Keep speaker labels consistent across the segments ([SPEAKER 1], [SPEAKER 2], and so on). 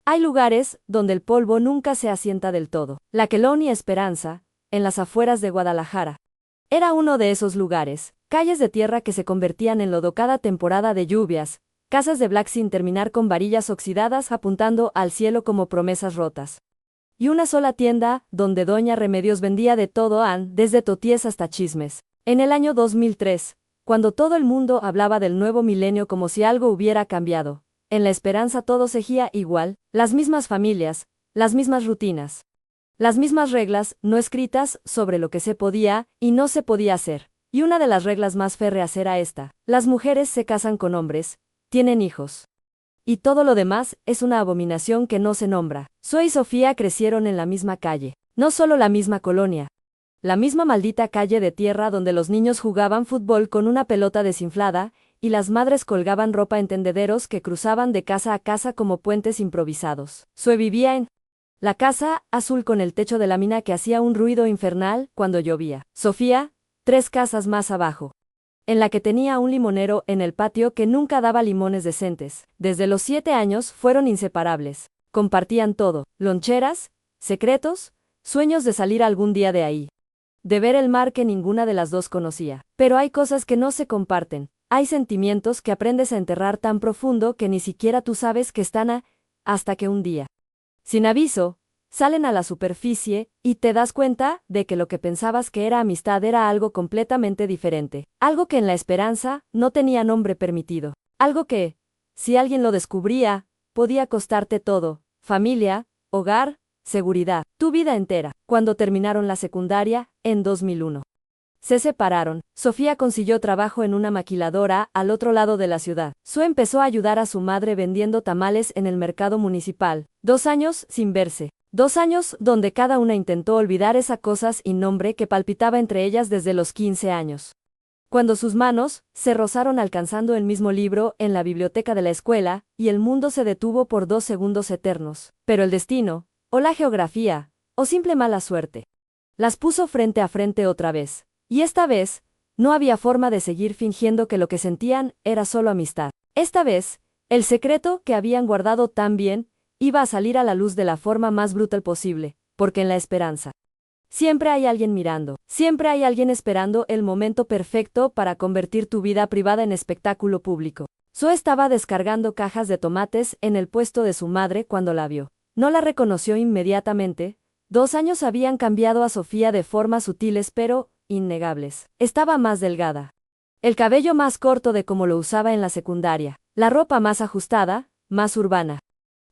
[SPEAKER 1] Hay lugares donde el polvo nunca se asienta del todo. La Colonia Esperanza, en las afueras de Guadalajara. Era uno de esos lugares, calles de tierra que se convertían en lodo cada temporada de lluvias, casas de black sin terminar con varillas oxidadas apuntando al cielo como promesas rotas. Y una sola tienda, donde Doña Remedios vendía de todo desde toties hasta chismes. En el año 2003, cuando todo el mundo hablaba del nuevo milenio como si algo hubiera cambiado, en La Esperanza todo seguía igual, las mismas familias, las mismas rutinas. Las mismas reglas no escritas sobre lo que se podía y no se podía hacer. Y una de las reglas más férreas era esta: las mujeres se casan con hombres, tienen hijos. Y todo lo demás es una abominación que no se nombra. Zoe y Sofía crecieron en la misma calle, no solo la misma colonia. La misma maldita calle de tierra donde los niños jugaban fútbol con una pelota desinflada, y las madres colgaban ropa en tendederos que cruzaban de casa a casa como puentes improvisados. Zoe vivía en la casa azul con el techo de lámina que hacía un ruido infernal cuando llovía. Sofía, 3 casas más abajo, en la que tenía un limonero en el patio que nunca daba limones decentes. Desde los 7 años fueron inseparables. Compartían todo: loncheras, secretos, sueños de salir algún día de ahí. De ver el mar que ninguna de las dos conocía. Pero hay cosas que no se comparten. Hay sentimientos que aprendes a enterrar tan profundo que ni siquiera tú sabes que están hasta que un día, sin aviso, salen a la superficie y te das cuenta de que lo que pensabas que era amistad era algo completamente diferente. Algo que en La Esperanza no tenía nombre permitido. Algo que, si alguien lo descubría, podía costarte todo: familia, hogar, seguridad, tu vida entera. Cuando terminaron la secundaria, en 2001. Se separaron. Sofía consiguió trabajo en una maquiladora al otro lado de la ciudad. Zoe empezó a ayudar a su madre vendiendo tamales en el mercado municipal. 2 años sin verse. 2 años donde cada una intentó olvidar esa cosa sin nombre que palpitaba entre ellas desde los 15 años. Cuando sus manos se rozaron alcanzando el mismo libro en la biblioteca de la escuela, y el mundo se detuvo por 2 segundos eternos. Pero el destino, o la geografía, o simple mala suerte, las puso frente a frente otra vez. Y esta vez, no había forma de seguir fingiendo que lo que sentían era solo amistad. Esta vez, el secreto que habían guardado tan bien, iba a salir a la luz de la forma más brutal posible, porque en La Esperanza siempre hay alguien mirando, siempre hay alguien esperando el momento perfecto para convertir tu vida privada en espectáculo público. Zoe estaba descargando cajas de tomates en el puesto de su madre cuando la vio. No la reconoció inmediatamente. 2 años habían cambiado a Sofía de formas sutiles pero innegables. Estaba más delgada. El cabello más corto de como lo usaba en la secundaria. La ropa más ajustada, más urbana.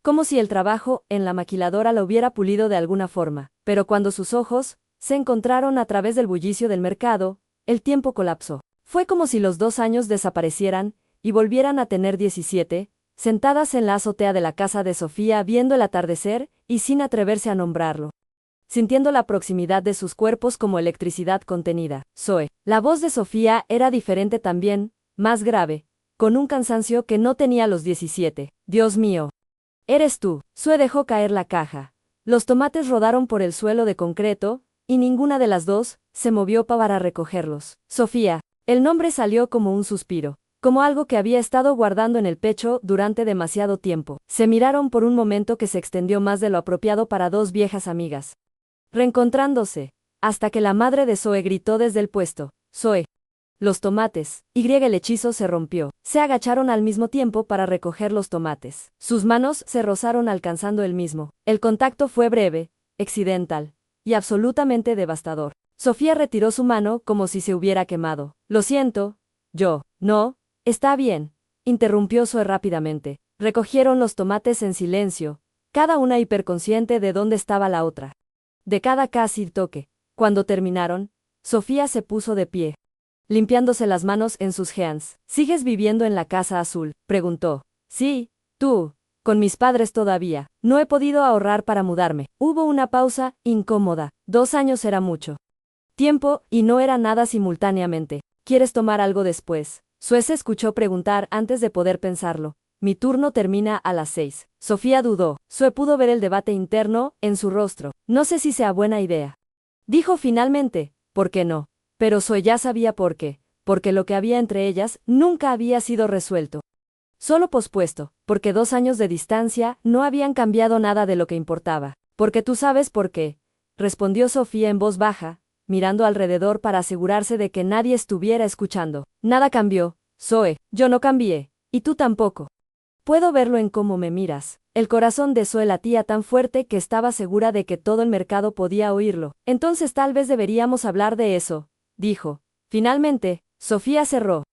[SPEAKER 1] Como si el trabajo en la maquiladora la hubiera pulido de alguna forma. Pero cuando sus ojos se encontraron a través del bullicio del mercado, el tiempo colapsó. Fue como si los 2 años desaparecieran y volvieran a tener 17, sentadas en la azotea de la casa de Sofía viendo el atardecer y sin atreverse a nombrarlo, sintiendo la proximidad de sus cuerpos como electricidad contenida. Zoe. La voz de Sofía era diferente también, más grave, con un cansancio que no tenía a los 17. Dios mío. Eres tú. Zoe dejó caer la caja. Los tomates rodaron por el suelo de concreto, y ninguna de las dos se movió para recogerlos. Sofía. El nombre salió como un suspiro, como algo que había estado guardando en el pecho durante demasiado tiempo. Se miraron por un momento que se extendió más de lo apropiado para 2 viejas amigas, reencontrándose, hasta que la madre de Zoe gritó desde el puesto: Zoe. Los tomates. El hechizo se rompió. Se agacharon al mismo tiempo para recoger los tomates. Sus manos se rozaron alcanzando el mismo. El contacto fue breve, accidental, y absolutamente devastador. Sofía retiró su mano como si se hubiera quemado. Lo siento. No, está bien, interrumpió Zoe rápidamente. Recogieron los tomates en silencio, cada una hiperconsciente de dónde estaba la otra, de cada casi toque. Cuando terminaron, Sofía se puso de pie, limpiándose las manos en sus jeans. ¿Sigues viviendo en la casa azul?, preguntó. Sí, tú, con mis padres todavía. No he podido ahorrar para mudarme. Hubo una pausa incómoda. 2 años era mucho tiempo, y no era nada simultáneamente. ¿Quieres tomar algo después?, Zoe se escuchó preguntar antes de poder pensarlo. Mi turno termina a las 6. Sofía dudó. Zoe pudo ver el debate interno en su rostro. No sé si sea buena idea, dijo finalmente. ¿Por qué no? Pero Zoe ya sabía por qué. Porque lo que había entre ellas nunca había sido resuelto. Solo pospuesto, porque 2 años de distancia no habían cambiado nada de lo que importaba. Porque tú sabes por qué, respondió Sofía en voz baja, mirando alrededor para asegurarse de que nadie estuviera escuchando. Nada cambió, Zoe, yo no cambié, y tú tampoco. Puedo verlo en cómo me miras. El corazón de Zoe latía tan fuerte que estaba segura de que todo el mercado podía oírlo. Entonces tal vez deberíamos hablar de eso, dijo. Finalmente, Sofía cerró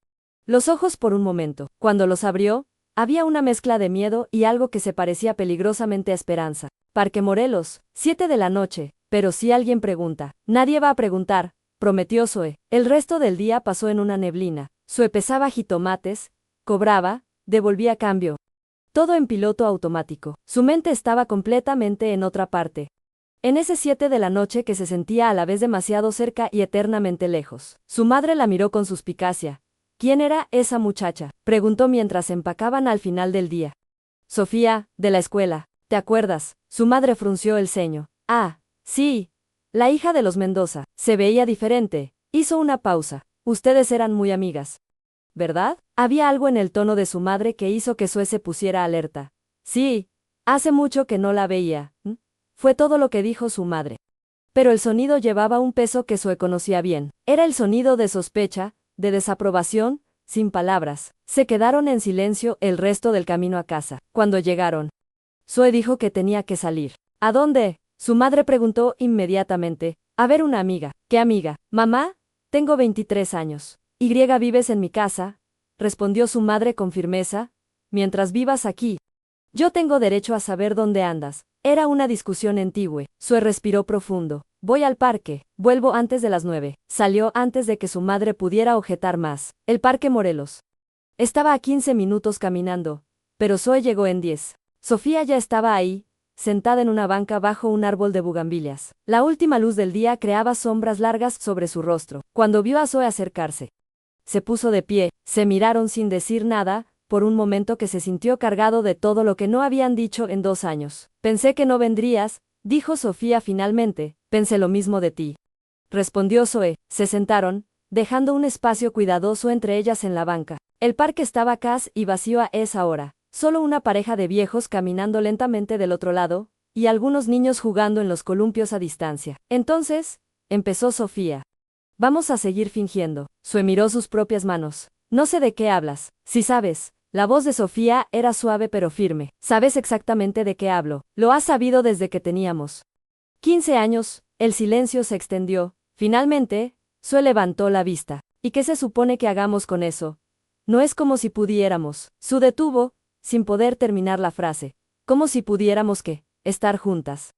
[SPEAKER 1] los ojos por un momento. Cuando los abrió, había una mezcla de miedo y algo que se parecía peligrosamente a esperanza. Parque Morelos, 7 de la noche, pero si alguien pregunta, nadie va a preguntar, prometió Zoe. El resto del día pasó en una neblina. Zoe pesaba jitomates, cobraba, devolvía cambio. Todo en piloto automático. Su mente estaba completamente en otra parte. En ese 7 de la noche que se sentía a la vez demasiado cerca y eternamente lejos. Su madre la miró con suspicacia. ¿Quién era esa muchacha?, preguntó mientras empacaban al final del día. Sofía, de la escuela. ¿Te acuerdas? Su madre frunció el ceño. Ah, sí. La hija de los Mendoza. Se veía diferente. Hizo una pausa. Ustedes eran muy amigas, ¿verdad? Había algo en el tono de su madre que hizo que Zoe se pusiera alerta. Sí. Hace mucho que no la veía. Fue todo lo que dijo su madre. Pero el sonido llevaba un peso que Zoe conocía bien. Era el sonido de sospecha, de desaprobación, sin palabras. Se quedaron en silencio el resto del camino a casa. Cuando llegaron, Zoe dijo que tenía que salir. ¿A dónde? Su madre preguntó inmediatamente. A ver una amiga. ¿Qué amiga? Mamá, tengo 23 años. ¿Vives en mi casa?, respondió su madre con firmeza. Mientras vivas aquí, yo tengo derecho a saber dónde andas. Era una discusión antigua. Zoe respiró profundo. Voy al parque. Vuelvo antes de las 9. Salió antes de que su madre pudiera objetar más. El Parque Morelos estaba a 15 minutos caminando, pero Zoe llegó en 10. Sofía ya estaba ahí, sentada en una banca bajo un árbol de bugambilias. La última luz del día creaba sombras largas sobre su rostro. Cuando vio a Zoe acercarse, se puso de pie. Se miraron sin decir nada, por un momento que se sintió cargado de todo lo que no habían dicho en 2 años. Pensé que no vendrías, dijo Sofía finalmente. Pensé lo mismo de ti, respondió Zoe. Se sentaron, dejando un espacio cuidadoso entre ellas en la banca. El parque estaba casi y vacío a esa hora. Solo una pareja de viejos caminando lentamente del otro lado, y algunos niños jugando en los columpios a distancia. Entonces, empezó Sofía. Vamos a seguir fingiendo. Zoe miró sus propias manos. No sé de qué hablas. Si sabes. La voz de Sofía era suave pero firme. Sabes exactamente de qué hablo. Lo has sabido desde que teníamos 15 años. El silencio se extendió. Finalmente, Zoe levantó la vista. ¿Y qué se supone que hagamos con eso? No es como si pudiéramos. Zoe detuvo, sin poder terminar la frase. Como si pudiéramos ¿qué? Estar juntas.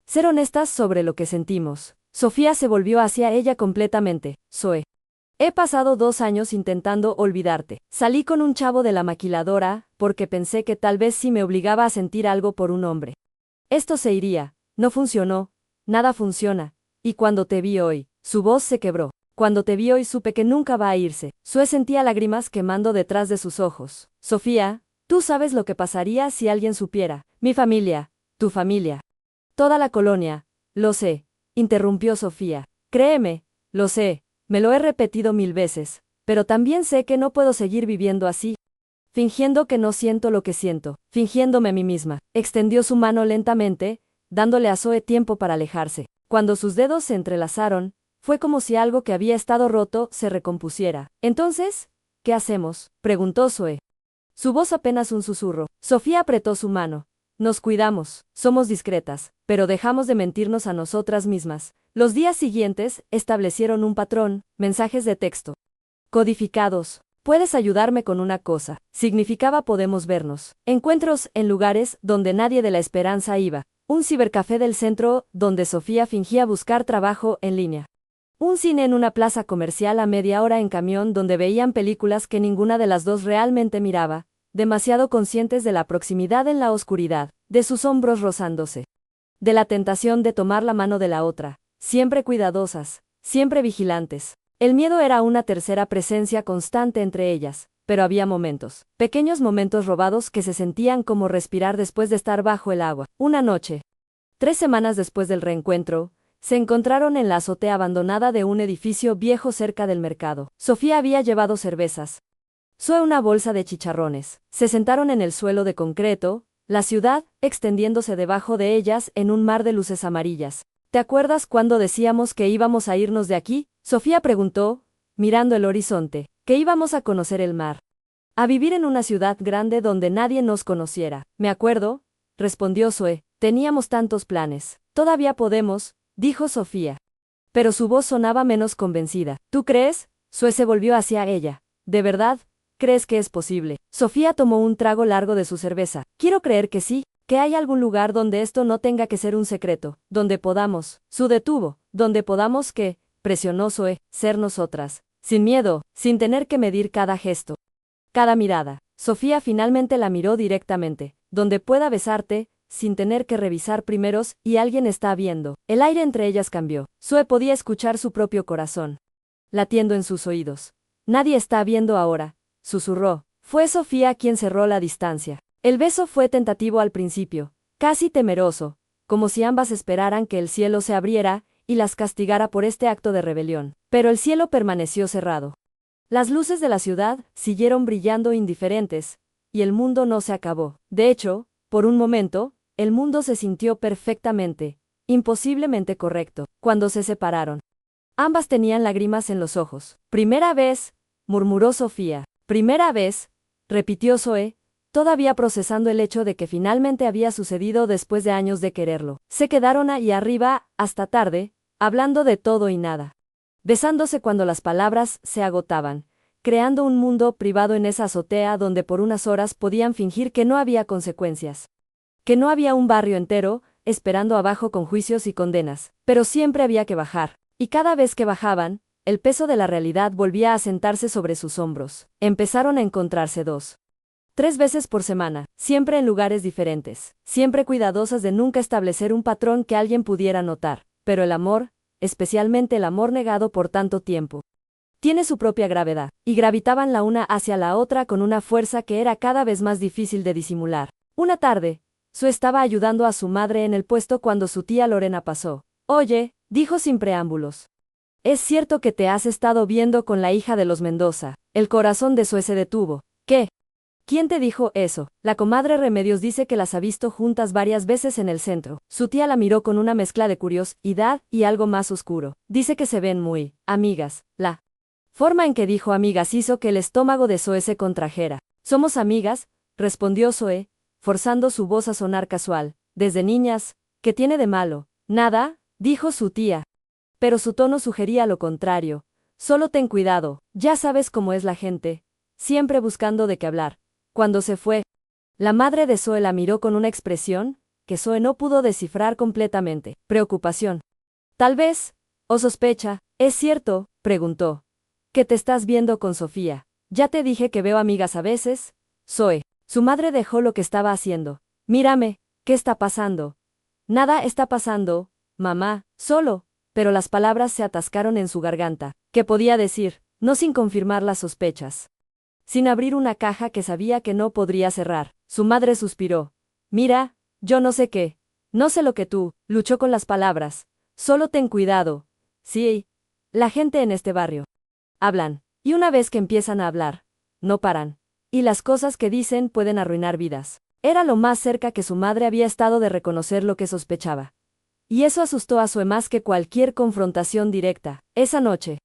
[SPEAKER 1] Ser honestas sobre lo que sentimos. Sofía se volvió hacia ella completamente. Zoe. He pasado 2 años intentando olvidarte. Salí con un chavo de la maquiladora, porque pensé que tal vez sí me obligaba a sentir algo por un hombre. Esto se iría. No funcionó. Nada funciona. Y cuando te vi hoy, su voz se quebró. Cuando te vi hoy supe que nunca va a irse. Zoe sentía lágrimas quemando detrás de sus ojos. Sofía, tú sabes lo que pasaría si alguien supiera. Mi familia, tu familia. Toda la colonia. Lo sé, interrumpió Sofía. Créeme, lo sé. Me lo he repetido 1000 veces, pero también sé que no puedo seguir viviendo así. Fingiendo que no siento lo que siento, fingiéndome a mí misma. Extendió su mano lentamente, dándole a Zoe tiempo para alejarse. Cuando sus dedos se entrelazaron, fue como si algo que había estado roto se recompusiera. Entonces, ¿qué hacemos?, preguntó Zoe. Su voz apenas un susurro. Sofía apretó su mano. Nos cuidamos, somos discretas, pero dejamos de mentirnos a nosotras mismas. Los días siguientes establecieron un patrón, mensajes de texto codificados. Puedes ayudarme con una cosa. Significaba podemos vernos. Encuentros en lugares donde nadie de la esperanza iba. Un cibercafé del centro donde Sofía fingía buscar trabajo en línea. Un cine en una plaza comercial a media hora en camión donde veían películas que ninguna de las dos realmente miraba, demasiado conscientes de la proximidad en la oscuridad, de sus hombros rozándose, de la tentación de tomar la mano de la otra, siempre cuidadosas, siempre vigilantes. El miedo era una tercera presencia constante entre ellas, pero había momentos, pequeños momentos robados que se sentían como respirar después de estar bajo el agua. Una noche, 3 semanas después del reencuentro, se encontraron en la azotea abandonada de un edificio viejo cerca del mercado. Sofía había llevado cervezas, Zoe una bolsa de chicharrones. Se sentaron en el suelo de concreto, la ciudad, extendiéndose debajo de ellas en un mar de luces amarillas. ¿Te acuerdas cuando decíamos que íbamos a irnos de aquí? Sofía preguntó, mirando el horizonte, que íbamos a conocer el mar. A vivir en una ciudad grande donde nadie nos conociera. Me acuerdo, respondió Zoe, teníamos tantos planes. Todavía podemos, dijo Sofía. Pero su voz sonaba menos convencida. ¿Tú crees? Zoe se volvió hacia ella. ¿De verdad? ¿Crees que es posible? Sofía tomó un trago largo de su cerveza. Quiero creer que sí, que hay algún lugar donde esto no tenga que ser un secreto, donde podamos, su detuvo, donde podamos que, presionó Zoe, ser nosotras, sin miedo, sin tener que medir cada gesto, cada mirada. Sofía finalmente la miró directamente, donde pueda besarte, sin tener que revisar primeros, y alguien está viendo. El aire entre ellas cambió. Zoe podía escuchar su propio corazón latiendo en sus oídos. Nadie está viendo ahora, susurró. Fue Sofía quien cerró la distancia. El beso fue tentativo al principio, casi temeroso, como si ambas esperaran que el cielo se abriera y las castigara por este acto de rebelión. Pero el cielo permaneció cerrado. Las luces de la ciudad siguieron brillando indiferentes, y el mundo no se acabó. De hecho, por un momento, el mundo se sintió perfectamente, imposiblemente correcto, cuando se separaron. Ambas tenían lágrimas en los ojos. Primera vez, murmuró Sofía. Primera vez, repitió Zoe, todavía procesando el hecho de que finalmente había sucedido después de años de quererlo. Se quedaron ahí arriba, hasta tarde, hablando de todo y nada. Besándose cuando las palabras se agotaban, creando un mundo privado en esa azotea donde por unas horas podían fingir que no había consecuencias. Que no había un barrio entero, esperando abajo con juicios y condenas. Pero siempre había que bajar. Y cada vez que bajaban, el peso de la realidad volvía a sentarse sobre sus hombros. Empezaron a encontrarse 2, 3 veces por semana, siempre en lugares diferentes, siempre cuidadosas de nunca establecer un patrón que alguien pudiera notar. Pero el amor, especialmente el amor negado por tanto tiempo, tiene su propia gravedad, y gravitaban la una hacia la otra con una fuerza que era cada vez más difícil de disimular. Una tarde, Zoe estaba ayudando a su madre en el puesto cuando su tía Lorena pasó. Oye, dijo sin preámbulos. Es cierto que te has estado viendo con la hija de los Mendoza. El corazón de Zoe se detuvo. ¿Qué? ¿Quién te dijo eso? La comadre Remedios dice que las ha visto juntas varias veces en el centro. Su tía la miró con una mezcla de curiosidad y algo más oscuro. Dice que se ven muy amigas. La forma en que dijo amigas hizo que el estómago de Zoe se contrajera. Somos amigas, respondió Zoe, forzando su voz a sonar casual. Desde niñas, ¿qué tiene de malo? Nada, dijo su tía. Pero su tono sugería lo contrario. Solo ten cuidado, ya sabes cómo es la gente, siempre buscando de qué hablar. Cuando se fue, la madre de Zoe la miró con una expresión que Zoe no pudo descifrar completamente. Preocupación. Tal vez, o sospecha. ¿Es cierto? Preguntó. ¿Que te estás viendo con Sofía? Ya te dije que veo amigas a veces. Zoe. Su madre dejó lo que estaba haciendo. Mírame, ¿qué está pasando? Nada está pasando, mamá, solo. Pero las palabras se atascaron en su garganta. ¿Qué podía decir? No sin confirmar las sospechas. Sin abrir una caja que sabía que no podría cerrar. Su madre suspiró. Mira, yo no sé qué. No sé lo que tú, luchó con las palabras. Solo ten cuidado. Sí. La gente en este barrio. Hablan. Y una vez que empiezan a hablar, no paran. Y las cosas que dicen pueden arruinar vidas. Era lo más cerca que su madre había estado de reconocer lo que sospechaba. Y eso asustó a Zoe más que cualquier confrontación directa. Esa noche,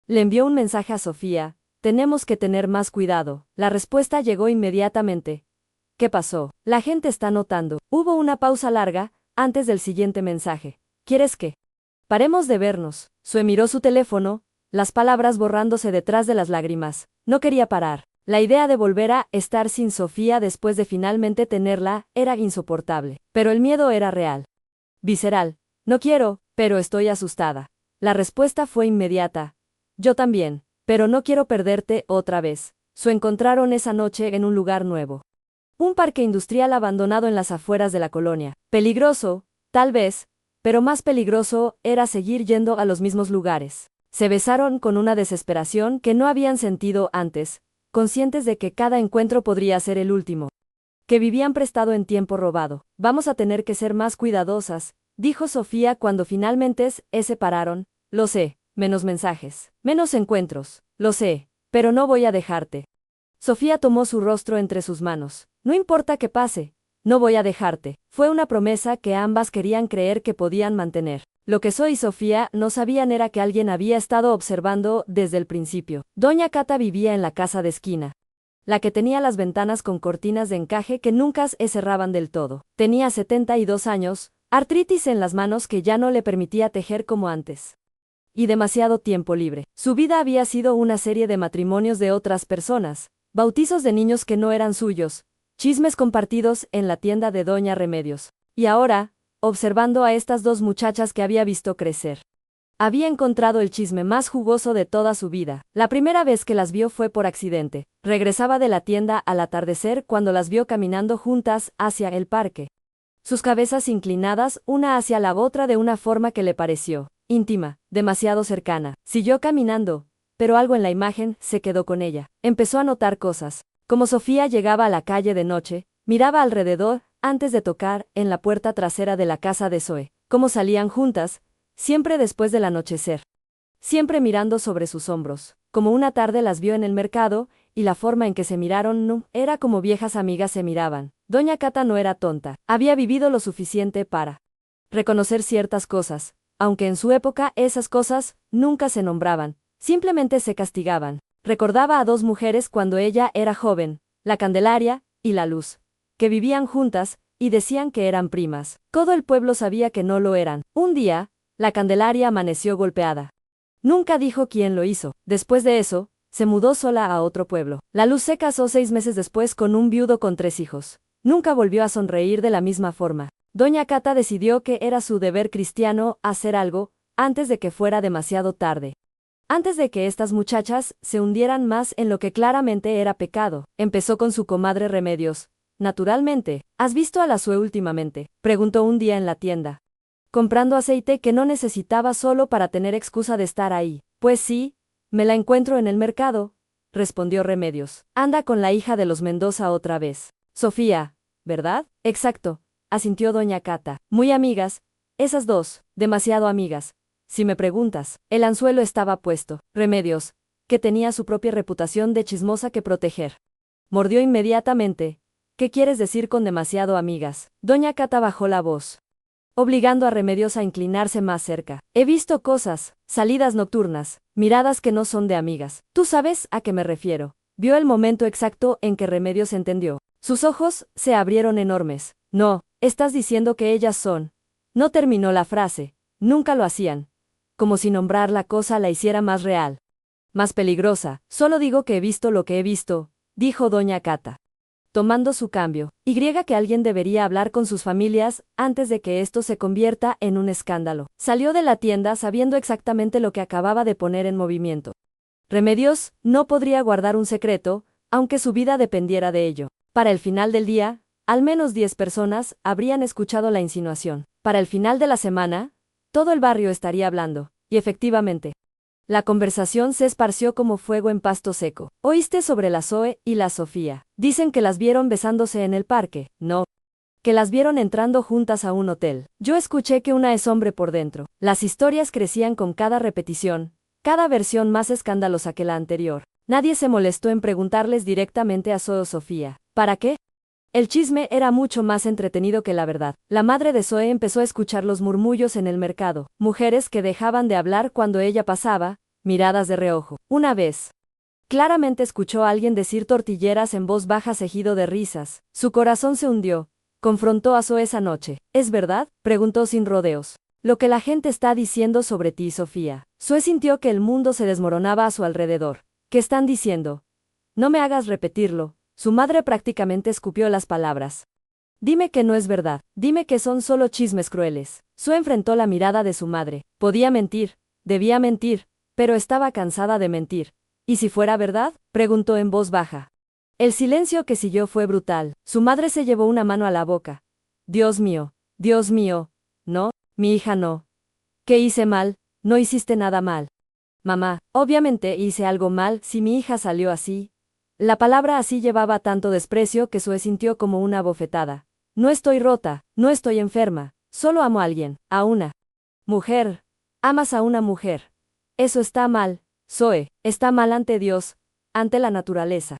[SPEAKER 1] le envió un mensaje a Sofía. Tenemos que tener más cuidado. La respuesta llegó inmediatamente. ¿Qué pasó? La gente está notando. Hubo una pausa larga, antes del siguiente mensaje. ¿Quieres que paremos de vernos? Zoe miró su teléfono, las palabras borrándose detrás de las lágrimas. No quería parar. La idea de volver a estar sin Sofía después de finalmente tenerla era insoportable. Pero el miedo era real. Visceral. No quiero, pero estoy asustada. La respuesta fue inmediata. Yo también, pero no quiero perderte otra vez. Se encontraron esa noche en un lugar nuevo. Un parque industrial abandonado en las afueras de la colonia. Peligroso, tal vez, pero más peligroso era seguir yendo a los mismos lugares. Se besaron con una desesperación que no habían sentido antes, conscientes de que cada encuentro podría ser el último. Que vivían prestado en tiempo robado. Vamos a tener que ser más cuidadosas, dijo Sofía cuando finalmente se separaron. Lo sé, menos mensajes, menos encuentros, lo sé, pero no voy a dejarte. Sofía tomó su rostro entre sus manos. No importa qué pase, no voy a dejarte. Fue una promesa que ambas querían creer que podían mantener. Lo que Zoe y Sofía no sabían era que alguien había estado observando desde el principio. Doña Cata vivía en la casa de esquina, la que tenía las ventanas con cortinas de encaje que nunca se cerraban del todo. Tenía 72 años, artritis en las manos que ya no le permitía tejer como antes, y demasiado tiempo libre. Su vida había sido una serie de matrimonios de otras personas, bautizos de niños que no eran suyos, chismes compartidos en la tienda de Doña Remedios. Y ahora, observando a estas dos muchachas que había visto crecer, había encontrado el chisme más jugoso de toda su vida. La primera vez que las vio fue por accidente. Regresaba de la tienda al atardecer cuando las vio caminando juntas hacia el parque, sus cabezas inclinadas una hacia la otra de una forma que le pareció íntima, demasiado cercana. Siguió caminando, pero algo en la imagen se quedó con ella. Empezó a notar cosas. Como Sofía llegaba a la calle de noche, miraba alrededor antes de tocar en la puerta trasera de la casa de Zoe. Cómo salían juntas, siempre después del anochecer, siempre mirando sobre sus hombros. Como una tarde las vio en el mercado, y la forma en que se miraron no era como viejas amigas se miraban. Doña Cata no era tonta, había vivido lo suficiente para reconocer ciertas cosas, aunque en su época esas cosas nunca se nombraban, simplemente se castigaban. Recordaba a dos mujeres cuando ella era joven, la Candelaria y la Luz, que vivían juntas, y decían que eran primas. Todo el pueblo sabía que no lo eran. Un día, la Candelaria amaneció golpeada. Nunca dijo quién lo hizo. Después de eso, se mudó sola a otro pueblo. La Luz se casó 6 meses después con un viudo con 3 hijos. Nunca volvió a sonreír de la misma forma. Doña Cata decidió que era su deber cristiano hacer algo, antes de que fuera demasiado tarde. Antes de que estas muchachas se hundieran más en lo que claramente era pecado. Empezó con su comadre Remedios. Naturalmente, ¿has visto a la Sue últimamente?, preguntó un día en la tienda, comprando aceite que no necesitaba solo para tener excusa de estar ahí. Pues sí, me la encuentro en el mercado, respondió Remedios. Anda con la hija de los Mendoza otra vez. Sofía, ¿verdad? Exacto, asintió doña Cata. Muy amigas, esas dos, demasiado amigas. Si me preguntas, el anzuelo estaba puesto. Remedios, que tenía su propia reputación de chismosa que proteger, mordió inmediatamente. ¿Qué quieres decir con demasiado amigas? Doña Cata bajó la voz, obligando a Remedios a inclinarse más cerca. He visto cosas, salidas nocturnas, miradas que no son de amigas. ¿Tú sabes a qué me refiero? Vio el momento exacto en que Remedios entendió. Sus ojos se abrieron enormes. No, estás diciendo que ellas son. No terminó la frase. Nunca lo hacían. Como si nombrar la cosa la hiciera más real, más peligrosa. Solo digo que he visto lo que he visto, dijo doña Cata, tomando su cambio. Que alguien debería hablar con sus familias antes de que esto se convierta en un escándalo. Salió de la tienda sabiendo exactamente lo que acababa de poner en movimiento. Remedios no podría guardar un secreto, aunque su vida dependiera de ello. Para el final del día, al menos 10 personas habrían escuchado la insinuación. Para el final de la semana, todo el barrio estaría hablando. Y efectivamente, la conversación se esparció como fuego en pasto seco. ¿Oíste sobre la Zoe y la Sofía? Dicen que las vieron besándose en el parque. No. Que las vieron entrando juntas a un hotel. Yo escuché que una es hombre por dentro. Las historias crecían con cada repetición, cada versión más escandalosa que la anterior. Nadie se molestó en preguntarles directamente a Zoe o Sofía. ¿Para qué? El chisme era mucho más entretenido que la verdad. La madre de Zoe empezó a escuchar los murmullos en el mercado, mujeres que dejaban de hablar cuando ella pasaba, miradas de reojo. Una vez, claramente escuchó a alguien decir tortilleras en voz baja seguido de risas. Su corazón se hundió. Confrontó a Zoe esa noche. ¿Es verdad?, preguntó sin rodeos. Lo que la gente está diciendo sobre ti, Sofía. Zoe sintió que el mundo se desmoronaba a su alrededor. ¿Qué están diciendo? No me hagas repetirlo. Su madre prácticamente escupió las palabras. Dime que no es verdad, dime que son solo chismes crueles. Sue enfrentó la mirada de su madre. Podía mentir, debía mentir, pero estaba cansada de mentir. ¿Y si fuera verdad?, preguntó en voz baja. El silencio que siguió fue brutal. Su madre se llevó una mano a la boca. Dios mío, no, mi hija no. ¿Qué hice mal? No hiciste nada mal. Mamá, obviamente hice algo mal si mi hija salió así. La palabra así llevaba tanto desprecio que Sue sintió como una bofetada. No estoy rota, no estoy enferma, solo amo a alguien, a una mujer. Amas a una mujer. Eso está mal, Zoe, está mal ante Dios, ante la naturaleza.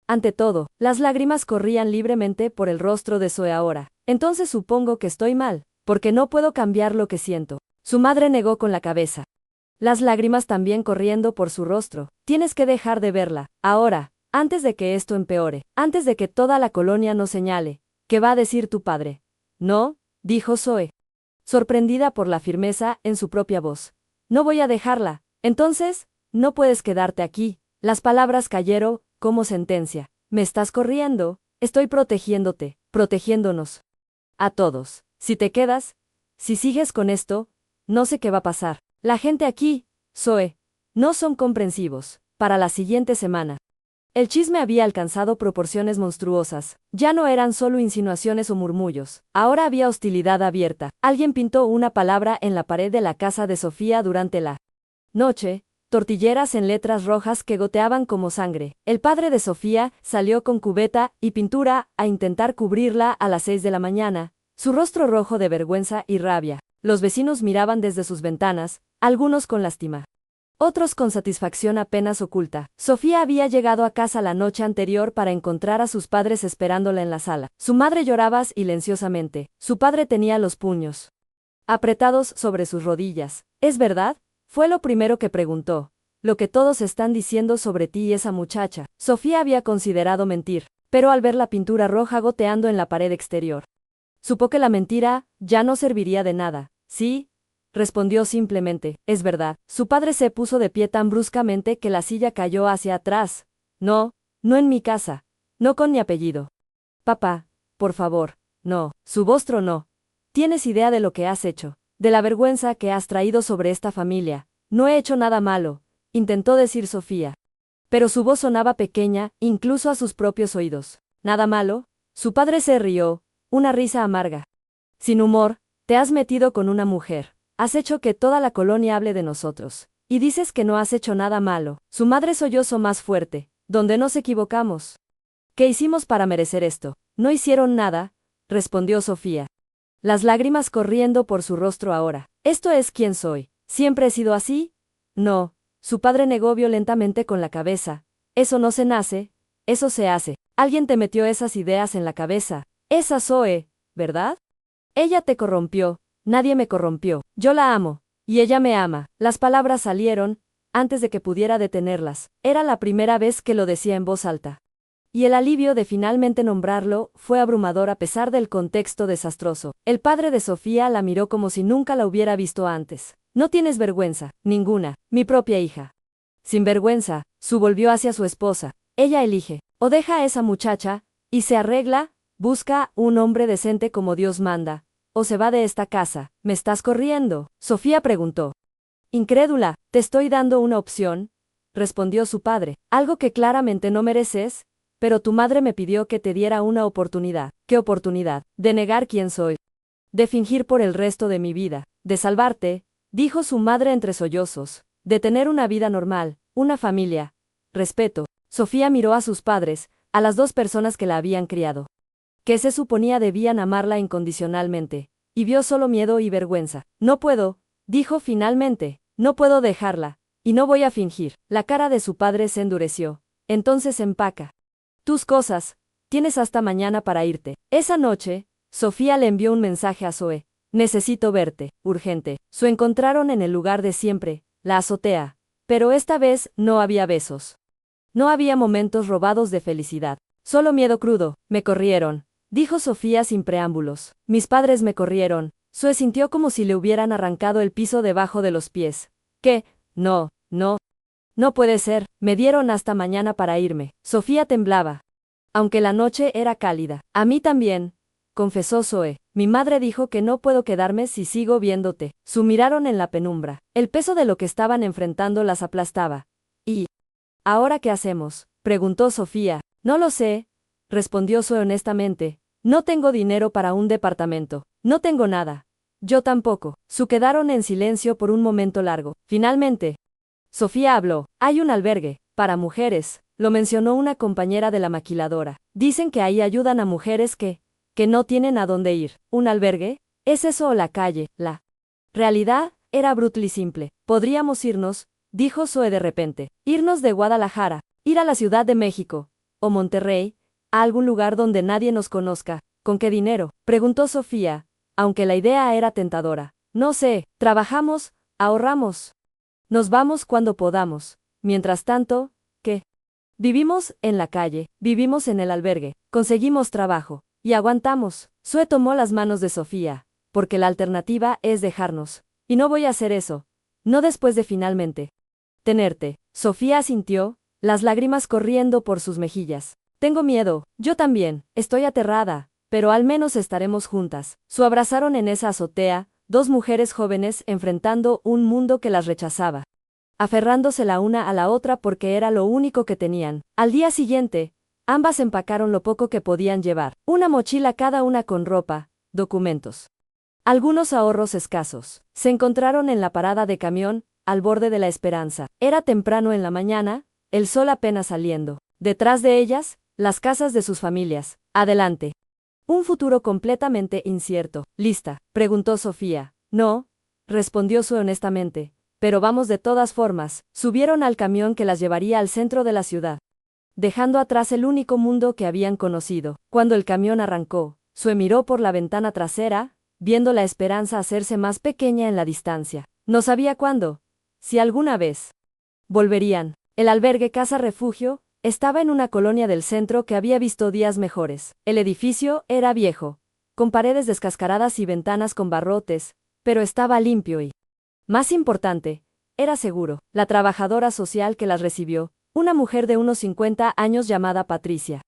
[SPEAKER 1] Ante todo, las lágrimas corrían libremente por el rostro de Zoe ahora. Entonces supongo que estoy mal, porque no puedo cambiar lo que siento. Su madre negó con la cabeza. Las lágrimas también corriendo por su rostro. Tienes que dejar de verla, ahora, antes de que esto empeore, antes de que toda la colonia nos señale. ¿Qué va a decir tu padre? No, dijo Zoe, sorprendida por la firmeza en su propia voz. No voy a dejarla. Entonces, no puedes quedarte aquí. Las palabras cayeron como sentencia. Me estás corriendo, estoy protegiéndote, protegiéndonos. A todos. Si te quedas, si sigues con esto, no sé qué va a pasar. La gente aquí, Zoe, no son comprensivos. Para la siguiente semana. El chisme había alcanzado proporciones monstruosas. Ya no eran solo insinuaciones o murmullos. Ahora había hostilidad abierta. Alguien pintó una palabra en la pared de la casa de Sofía durante la noche, tortilleras en letras rojas que goteaban como sangre. El padre de Sofía salió con cubeta y pintura a intentar cubrirla a las 6 de la mañana, su rostro rojo de vergüenza y rabia. Los vecinos miraban desde sus ventanas, algunos con lástima, otros con satisfacción apenas oculta. Sofía había llegado a casa la noche anterior para encontrar a sus padres esperándola en la sala. Su madre lloraba silenciosamente. Su padre tenía los puños apretados sobre sus rodillas. ¿Es verdad? Fue lo primero que preguntó. Lo que todos están diciendo sobre ti y esa muchacha. Sofía había considerado mentir, pero al ver la pintura roja goteando en la pared exterior, supo que la mentira ya no serviría de nada. Sí, respondió simplemente, es verdad. Su padre se puso de pie tan bruscamente que la silla cayó hacia atrás. No, no en mi casa. No con mi apellido. Papá, por favor, no. Su voz tronó. ¿Tienes idea de lo que has hecho? De la vergüenza que has traído sobre esta familia. No he hecho nada malo, intentó decir Sofía. Pero su voz sonaba pequeña, incluso a sus propios oídos. ¿Nada malo? Su padre se rió, una risa amarga. Sin humor, te has metido con una mujer. Has hecho que toda la colonia hable de nosotros. Y dices que no has hecho nada malo. Su madre sollozó más fuerte. ¿Dónde nos equivocamos? ¿Qué hicimos para merecer esto? No hicieron nada, respondió Sofía, las lágrimas corriendo por su rostro ahora. ¿Esto es quién soy? ¿Siempre he sido así? No, su padre negó violentamente con la cabeza. Eso no se nace, eso se hace. Alguien te metió esas ideas en la cabeza. Esa Zoe, ¿verdad? Ella te corrompió. Nadie me corrompió. Yo la amo. Y ella me ama. Las palabras salieron, antes de que pudiera detenerlas. Era la primera vez que lo decía en voz alta. Y el alivio de finalmente nombrarlo fue abrumador a pesar del contexto desastroso. El padre de Sofía la miró como si nunca la hubiera visto antes. No tienes vergüenza, ninguna, mi propia hija. Sin vergüenza, Su volvió hacia su esposa. Ella elige, o deja a esa muchacha, y se arregla, busca un hombre decente como Dios manda, o se va de esta casa. ¿Me estás corriendo? Sofía preguntó. Incrédula, te estoy dando una opción, respondió su padre, algo que claramente no mereces, pero tu madre me pidió que te diera una oportunidad. ¿Qué oportunidad? De negar quién soy. De fingir por el resto de mi vida. De salvarte, dijo su madre entre sollozos. De tener una vida normal, una familia. Respeto. Sofía miró a sus padres, a las dos personas que la habían criado, que se suponía debían amarla incondicionalmente, y vio solo miedo y vergüenza. No puedo, dijo finalmente, no puedo dejarla, y no voy a fingir. La cara de su padre se endureció. Entonces empaca tus cosas, tienes hasta mañana para irte. Esa noche, Sofía le envió un mensaje a Zoe. Necesito verte, urgente. Se encontraron en el lugar de siempre, la azotea. Pero esta vez no había besos. No había momentos robados de felicidad. Solo miedo crudo. Me corrieron, dijo Sofía sin preámbulos. Mis padres me corrieron. Zoe sintió como si le hubieran arrancado el piso debajo de los pies. ¿Qué? No, no. No puede ser, me dieron hasta mañana para irme. Sofía temblaba. Aunque la noche era cálida. A mí también, confesó Zoe. Mi madre dijo que no puedo quedarme si sigo viéndote. Su miraron en la penumbra. El peso de lo que estaban enfrentando las aplastaba. ¿Y ahora qué hacemos? Preguntó Sofía. No lo sé, respondió Zoe honestamente. No tengo dinero para un departamento. No tengo nada. Yo tampoco. Su quedaron en silencio por un momento largo. Finalmente, Sofía habló. Hay un albergue, para mujeres, lo mencionó una compañera de la maquiladora. Dicen que ahí ayudan a mujeres que no tienen a dónde ir. ¿Un albergue? ¿Es eso o la calle? La realidad era brutal y simple. Podríamos irnos, dijo Zoe de repente. Irnos de Guadalajara, ir a la Ciudad de México, o Monterrey, a algún lugar donde nadie nos conozca. ¿Con qué dinero?, preguntó Sofía, aunque la idea era tentadora. No sé, trabajamos, ahorramos. Nos vamos cuando podamos. Mientras tanto, ¿qué? Vivimos en la calle, vivimos en el albergue, conseguimos trabajo, y aguantamos. Sue tomó las manos de Sofía, porque la alternativa es dejarnos. Y no voy a hacer eso. No después de finalmente tenerte. Sofía asintió, las lágrimas corriendo por sus mejillas. Tengo miedo, yo también, estoy aterrada, pero al menos estaremos juntas. Su abrazaron en esa azotea, dos mujeres jóvenes enfrentando un mundo que las rechazaba, aferrándose la una a la otra porque era lo único que tenían. Al día siguiente, ambas empacaron lo poco que podían llevar, una mochila cada una con ropa, documentos, algunos ahorros escasos. Se encontraron en la parada de camión, al borde de la Esperanza. Era temprano en la mañana, el sol apenas saliendo. Detrás de ellas, las casas de sus familias. Adelante. Un futuro completamente incierto. ¿Lista?, preguntó Sofía. No, respondió Sue honestamente, pero vamos de todas formas. Subieron al camión que las llevaría al centro de la ciudad, dejando atrás el único mundo que habían conocido. Cuando el camión arrancó, Sue miró por la ventana trasera, viendo la Esperanza hacerse más pequeña en la distancia. No sabía cuándo, si alguna vez volverían. El albergue Casa Refugio estaba en una colonia del centro que había visto días mejores. El edificio era viejo, con paredes descascaradas y ventanas con barrotes, pero estaba limpio y, más importante, era seguro. La trabajadora social que las recibió, una mujer de unos 50 años llamada Patricia,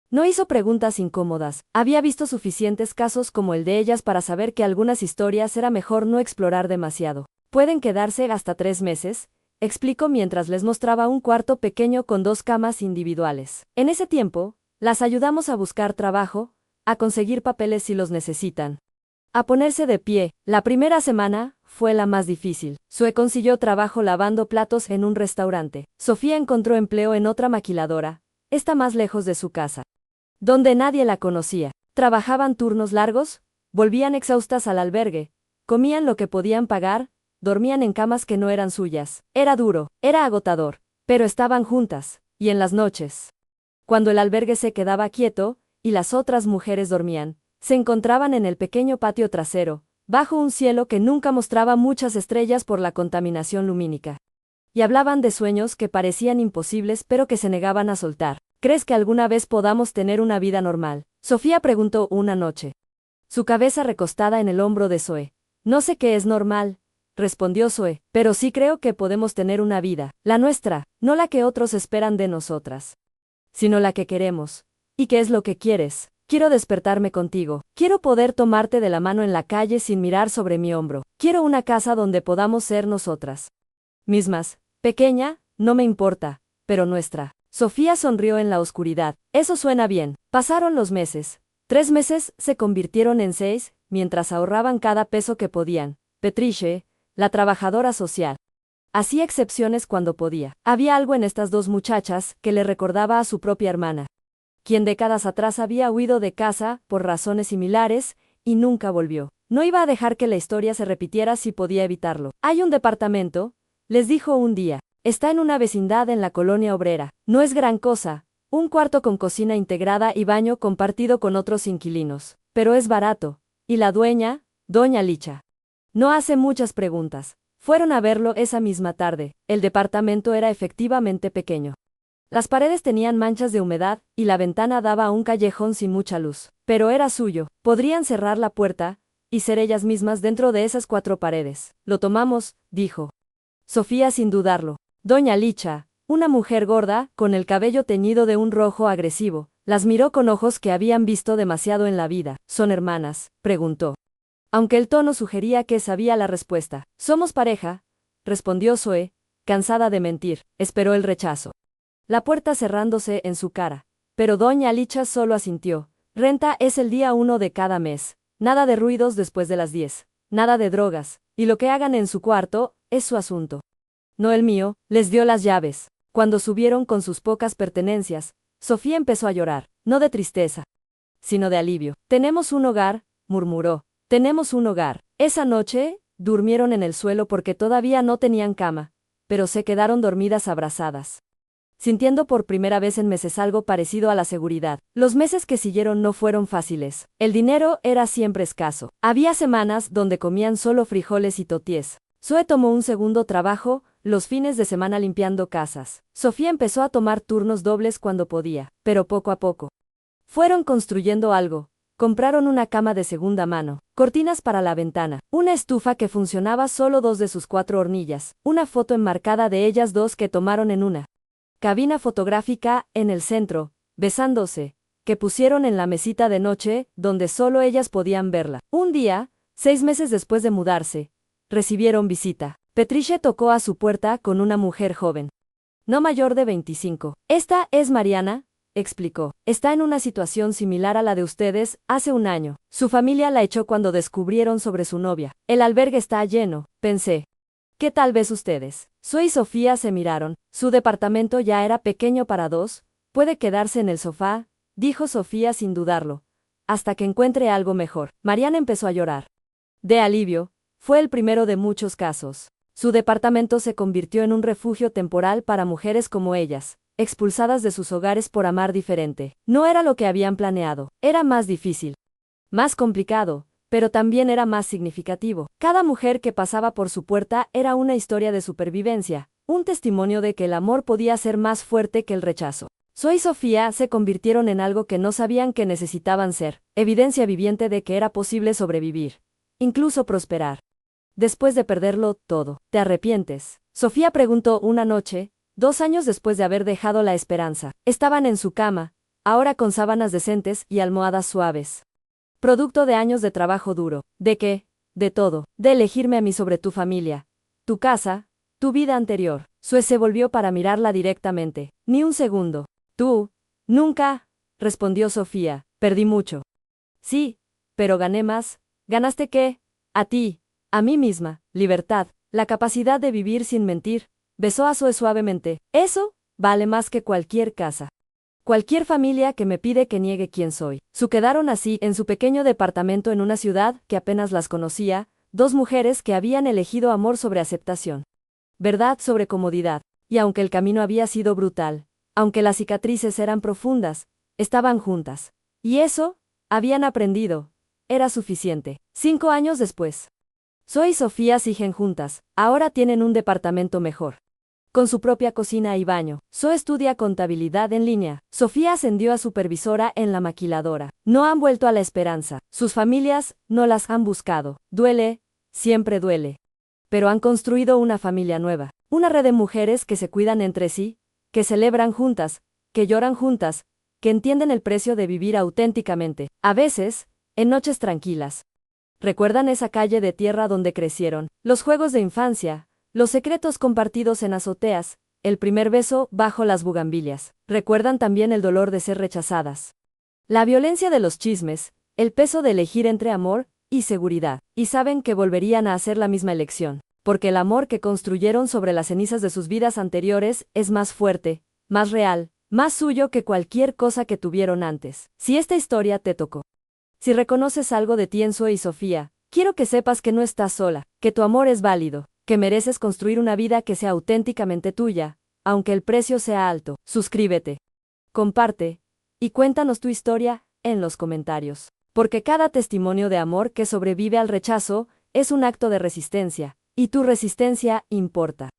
[SPEAKER 1] no hizo preguntas incómodas. Había visto suficientes casos como el de ellas para saber que algunas historias era mejor no explorar demasiado. Pueden quedarse hasta 3 meses, explicó mientras les mostraba un cuarto pequeño con 2 camas individuales. En ese tiempo, las ayudamos a buscar trabajo, a conseguir papeles si los necesitan, a ponerse de pie. La primera semana fue la más difícil. Sue consiguió trabajo lavando platos en un restaurante. Sofía encontró empleo en otra maquiladora, esta más lejos de su casa, donde nadie la conocía. Trabajaban turnos largos, volvían exhaustas al albergue, comían lo que podían pagar, dormían en camas que no eran suyas. Era duro, era agotador, pero estaban juntas, y en las noches, cuando el albergue se quedaba quieto, y las otras mujeres dormían, se encontraban en el pequeño patio trasero, bajo un cielo que nunca mostraba muchas estrellas por la contaminación lumínica. Y hablaban de sueños que parecían imposibles pero que se negaban a soltar. ¿Crees que alguna vez podamos tener una vida normal?, Sofía preguntó una noche, su cabeza recostada en el hombro de Sue. No sé qué es normal, respondió Sue, pero sí creo que podemos tener una vida, la nuestra, no la que otros esperan de nosotras, sino la que queremos. ¿Y qué es lo que quieres? Quiero despertarme contigo, quiero poder tomarte de la mano en la calle sin mirar sobre mi hombro, quiero una casa donde podamos ser nosotras mismas, pequeña, no me importa, pero nuestra. Sofía sonrió en la oscuridad. Eso suena bien. Pasaron los meses. 3 meses se convirtieron en 6, mientras ahorraban cada peso que podían. Patricia, la trabajadora social, hacía excepciones cuando podía. Había algo en estas dos muchachas que le recordaba a su propia hermana, quien décadas atrás había huido de casa por razones similares y nunca volvió. No iba a dejar que la historia se repitiera si podía evitarlo. Hay un departamento, les dijo un día. Está en una vecindad en la colonia obrera. No es gran cosa, un cuarto con cocina integrada y baño compartido con otros inquilinos, pero es barato. Y la dueña, doña Licha, no hace muchas preguntas. Fueron a verlo esa misma tarde. El departamento era efectivamente pequeño. Las paredes tenían manchas de humedad y la ventana daba a un callejón sin mucha luz. Pero era suyo. Podrían cerrar la puerta y ser ellas mismas dentro de esas 4 paredes. Lo tomamos, dijo Sofía sin dudarlo. Doña Licha, una mujer gorda, con el cabello teñido de un rojo agresivo, las miró con ojos que habían visto demasiado en la vida. ¿Son hermanas?, preguntó, aunque el tono sugería que sabía la respuesta. Somos pareja, respondió Sue, cansada de mentir. Esperó el rechazo, la puerta cerrándose en su cara. Pero doña Licha solo asintió. Renta es el día 1 de cada mes. Nada de ruidos después de las 10. Nada de drogas. Y lo que hagan en su cuarto, es su asunto. No el mío. Les dio las llaves. Cuando subieron con sus pocas pertenencias, Sofía empezó a llorar, no de tristeza, sino de alivio. Tenemos un hogar, murmuró. Tenemos un hogar. Esa noche, durmieron en el suelo porque todavía no tenían cama, pero se quedaron dormidas abrazadas. sintiendo por primera vez en meses algo parecido a la seguridad. Los meses que siguieron no fueron fáciles. El dinero era siempre escaso. Había semanas donde comían solo frijoles y toties. Zoe tomó un segundo trabajo, los fines de semana limpiando casas. Sofía empezó a tomar turnos dobles cuando podía, pero poco a poco. Fueron construyendo algo. Compraron una cama de segunda mano, cortinas para la ventana, una estufa que funcionaba solo 2 de sus 4 hornillas, una foto enmarcada de ellas dos que tomaron en una cabina fotográfica en el centro, besándose, que pusieron en la mesita de noche, donde solo ellas podían verla. Un día, 6 meses después de mudarse, recibieron visita. Patricia tocó a su puerta con una mujer joven, no mayor de 25. Esta es Mariana, explicó. Está en una situación similar a la de ustedes hace un año. Su familia la echó cuando descubrieron sobre su novia. El albergue está lleno, pensé. ¿Qué tal vez ustedes? Zoe y Sofía se miraron. Su departamento ya era pequeño para dos. Puede quedarse en el sofá, dijo Sofía sin dudarlo, hasta que encuentre algo mejor. Mariana empezó a llorar. De alivio, fue el primero de muchos casos. Su departamento se convirtió en un refugio temporal para mujeres como ellas, expulsadas de sus hogares por amar diferente. No era lo que habían planeado. Era más difícil, más complicado, pero también era más significativo. Cada mujer que pasaba por su puerta era una historia de supervivencia, un testimonio de que el amor podía ser más fuerte que el rechazo. Zoe y Sofía se convirtieron en algo que no sabían que necesitaban ser, evidencia viviente de que era posible sobrevivir, incluso prosperar. Después de perderlo todo, ¿te arrepientes? Sofía preguntó una noche, 2 años después de haber dejado la esperanza. Estaban en su cama, ahora con sábanas decentes y almohadas suaves. Producto de años de trabajo duro. ¿De qué? De todo. De elegirme a mí sobre tu familia, tu casa, tu vida anterior. Zoe se volvió para mirarla directamente. Ni un segundo. Tú, nunca, respondió Sofía. Perdí mucho. Sí, pero gané más. ¿Ganaste qué? A ti, a mí misma, libertad, la capacidad de vivir sin mentir. Besó a Zoe suavemente. Eso vale más que cualquier casa. Cualquier familia que me pide que niegue quién soy. Se quedaron así en su pequeño departamento en una ciudad que apenas las conocía, 2 mujeres que habían elegido amor sobre aceptación, verdad sobre comodidad. Y aunque el camino había sido brutal, aunque las cicatrices eran profundas, estaban juntas. Y eso, habían aprendido, era suficiente. 5 años después, Zoe y Sofía siguen juntas, ahora tienen un departamento mejor, con su propia cocina y baño. Zoe estudia contabilidad en línea. Sofía ascendió a supervisora en la maquiladora. No han vuelto a la esperanza. Sus familias no las han buscado. Duele, siempre duele. Pero han construido una familia nueva. Una red de mujeres que se cuidan entre sí, que celebran juntas, que lloran juntas, que entienden el precio de vivir auténticamente. A veces, en noches tranquilas. ¿Recuerdan esa calle de tierra donde crecieron? Los juegos de infancia, los secretos compartidos en azoteas, el primer beso bajo las bugambilias. Recuerdan también el dolor de ser rechazadas, la violencia de los chismes, el peso de elegir entre amor y seguridad. Y saben que volverían a hacer la misma elección, porque el amor que construyeron sobre las cenizas de sus vidas anteriores es más fuerte, más real, más suyo que cualquier cosa que tuvieron antes. Si esta historia te tocó, si reconoces algo de ti en Zoe y Sofía, quiero que sepas que no estás sola, que tu amor es válido, que mereces construir una vida que sea auténticamente tuya, aunque el precio sea alto. Suscríbete, comparte, y cuéntanos tu historia en los comentarios. Porque cada testimonio de amor que sobrevive al rechazo es un acto de resistencia, y tu resistencia importa.